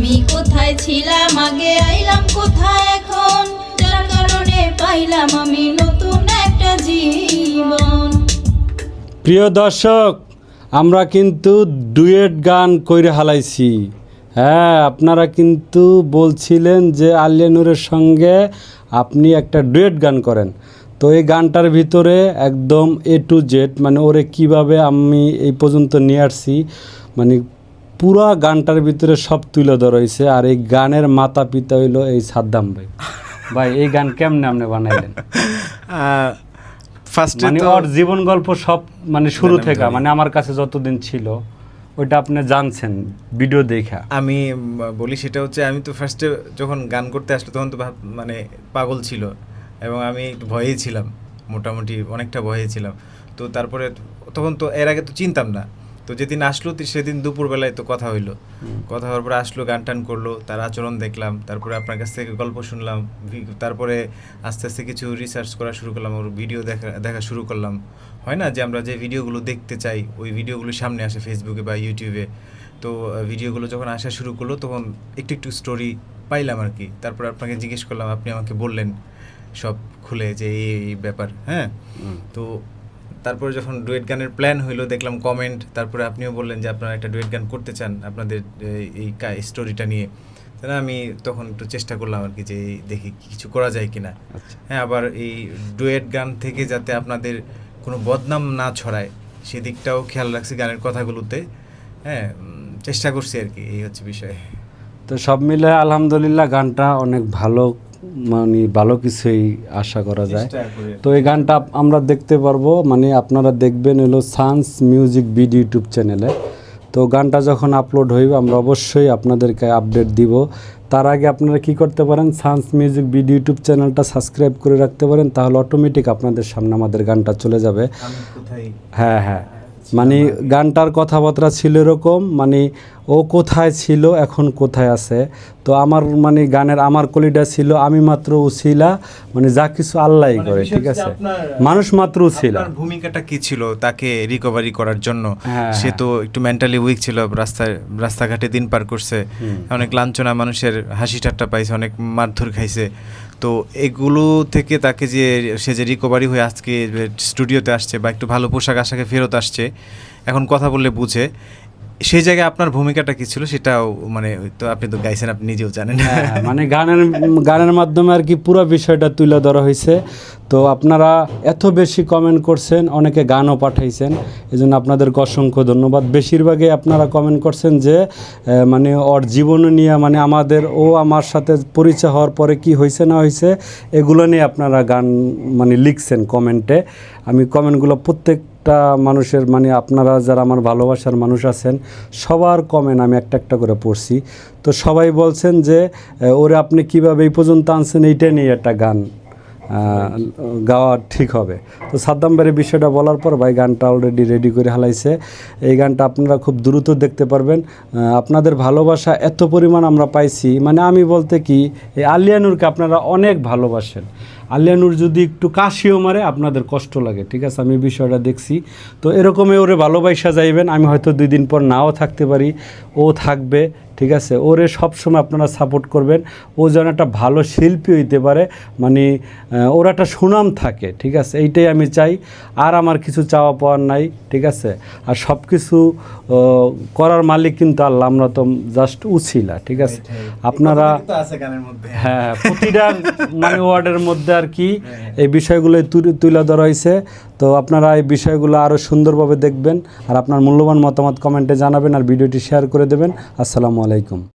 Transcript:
আমি কোথায় ছিলাম আগে, আইলাম কোথায় এখন, যার কারণে পাইলাম আমি নতুন একটা জীবন। প্রিয় দর্শক, আমরা কিন্তু ডুয়েট গান কইরে হালাইছি। হ্যাঁ, আপনারা কিন্তু বলছিলেন যে আলিয়া নূরের সঙ্গে আপনি একটা ডুয়েট গান করেন। তো এই গানটার ভিতরে একদম A to Z, মানে ওরে কিভাবে আমি এই পর্যন্ত নিয়ে আসছি, মানে পুরা গানটার ভিতরে সব তুলে ধরা হয়েছে। আর এই গানের মাতা পিতা হইলো এই সাদ্দাম ভাই। ভাই, এই গান কেমনে আপনি বানাইলেন? ফার্স্টে মানে তো ওর জীবন গল্প সব, মানে শুরু থেকে, মানে আমার কাছে যতদিন ছিল ওইটা আপনি জানছেন ভিডিও দেখা। আমি বলি সেটা হচ্ছে, আমি তো ফার্স্টে যখন গান করতে আসলো তখন তো মানে পাগল ছিল, এবং আমি একটু ভয়েই ছিলাম, মোটামুটি অনেকটা ভয়ে ছিলাম। তো তারপরে তখন তো এর আগে তো চিনতাম না। তো যেদিন আসলো সেদিন দুপুরবেলায় তো কথা হইলো, কথা হওয়ার পরে আসলো, গান টান করলো, তার আচরণ দেখলাম, তারপরে আপনার কাছ থেকে গল্প শুনলাম, তারপরে আস্তে আস্তে কিছু রিসার্চ করা শুরু করলাম, ওর ভিডিও দেখা শুরু করলাম। হয় না যে আমরা যে ভিডিওগুলো দেখতে চাই ওই ভিডিওগুলো সামনে আসে ফেসবুকে বা ইউটিউবে। তো ভিডিওগুলো যখন আসা শুরু করলো তখন একটু একটু স্টোরি পাইলাম আর কি। তারপর আপনাকে জিজ্ঞেস করলাম, আপনি আমাকে বললেন সব খুলে যে এই ব্যাপার। হ্যাঁ, তো তারপরে যখন ডুয়েট গানের প্ল্যান হইলো, দেখলাম কমেন্ট, তারপরে আপনিও বললেন যে আপনারা একটা ডুয়েট গান করতে চান আপনাদের এই স্টোরিটা নিয়ে। তাহলে আমি তখন একটু চেষ্টা করলাম আর কি, যে দেখি কিছু করা যায় কিনা। হ্যাঁ, আবার এই ডুয়েট গান থেকে যাতে আপনাদের কোনো বদনাম না ছড়ায় সেদিকটাও খেয়াল রাখছি গানের কথাগুলোতে। হ্যাঁ, চেষ্টা করছি আর কি, এই হচ্ছে বিষয়। তো সব মিলে আলহামদুলিল্লাহ গানটা অনেক ভালো, মানে ভালো কিছুই আশা করা যায়। তো এই গানটা আমরা দেখতে পারবো, মানে আপনারা দেখবেন হলো সানস মিউজিক বিডি ইউটিউব চ্যানেলে। তো গানটা যখন আপলোড হইবে আমরা অবশ্যই আপনাদেরকে আপডেট দিব। তার আগে আপনারা কি করতে পারেন, সানস মিউজিক বিডি ইউটিউব চ্যানেলটা সাবস্ক্রাইব করে রাখতে পারেন, তাহলে অটোমেটিক আপনাদের সামনে আমাদের গানটা চলে যাবে। হ্যাঁ হ্যাঁ, মানে গানটার কথাবার্তা ছিল এরকম, মানে ও কোথায় ছিল এখন কোথায় আছে। তো আমার মানে গানের আমার কলিটা ছিল আমি মাত্র উছিলা, মানে যা কিছু আল্লাহই করে, ঠিক আছে, মানুষ মাত্র উছিলা। ভূমিকাটা কি ছিল তাকে রিকভারি করার জন্য? সে তো একটু মেন্টালি উইক ছিল, রাস্তাঘাটে দিন পার করছে, অনেক লাঞ্ছনা, মানুষের হাসি ঠাট্টা পাইছে, অনেক মারধর খাইছে। তো এগুলো থেকে তাকে যে সে যে রিকভারি হয়ে আজকে স্টুডিওতে আসছে বা একটু ভালো পোশাক আশাকে ফেরত আসছে, এখন কথা বললে বুঝে, সেই জায়গায় আপনার ভূমিকাটা কি ছিল সেটাও, মানে তো আপনি তো গাইছেন, আপনি নিজেও জানেন। মানে গানের মাধ্যমে আর কি পুরো বিষয়টা তুলে ধরা হয়েছে। তো আপনারা এত বেশি কমেন্ট করছেন, অনেকে গানও পাঠাইছেন, এই জন্য আপনাদেরকে অসংখ্য ধন্যবাদ। বেশিরভাগই আপনারা কমেন্ট করছেন যে মানে ওর জীবন নিয়ে, মানে ও আমার সাথে পরিচয় হওয়ার পরে কি হয়েছে না হয়েছে এগুলো নিয়ে আপনারা গান মানে লিখছেন কমেন্টে। আমি কমেন্টগুলো প্রত্যেকটা মানুষের, মানে আপনারা যারা আমার ভালোবাসার মানুষ আছেন সবার কমেন্ট আমি একটা একটা করে পড়ছি। তো সবাই বলছেন যে ওরে আপনি কীভাবে এই পর্যন্ত আনছেন, এইটা নিয়ে একটা গান গাওয়া ঠিক হবে। তো সাদ্দাম ভাইয়ের বিষয়টা বলার পর ভাই গানটা অলরেডি রেডি করে হালাইছে। এই গানটা আপনারা খুব দ্রুত দেখতে পারবেন। আপনাদের ভালোবাসা এত পরিমাণ আমরা পাইছি, মানে আমি বলতে কি, এই আলিয়া নূরকে আপনারা অনেক ভালোবাসেন। আলিয়া নূর যদি একটু কাশিও মারে আপনাদের কষ্ট লাগে, ঠিক আছে, আমি বিষয়টা দেখছি। তো এরকমই ওরে ভালোবাসা যাইবেন, আমি হয়তো 2 দিন পর নাও থাকতে পারি, ও থাকবে, ঠিক আছে। ওরে সবসময় আপনারা সাপোর্ট করবেন, ও যেন একটা ভালো শিল্পী হইতে পারে, মানে ওর একটা সুনাম থাকে, ঠিক আছে, এইটাই আমি চাই। আর আমার কিছু চাওয়া পাওয়ার নাই, ঠিক আছে। আর সব কিছু করার মালিক কিন্তু আল্লাহ, আমরা তো জাস্ট উছিলা, ঠিক আছে। আপনারা হ্যাঁ, প্রতিটা মানে ওয়ার্ডের মধ্যে আর কি এই বিষয়গুলো তুলে ধরা হয়েছে। তো আপনারা এই বিষয়গুলো আরও সুন্দরভাবে দেখবেন, আর আপনার মূল্যবান মতামত কমেন্টে জানাবেন, আর ভিডিওটি শেয়ার করে দেবেন। আসসালামু আলাইকুম।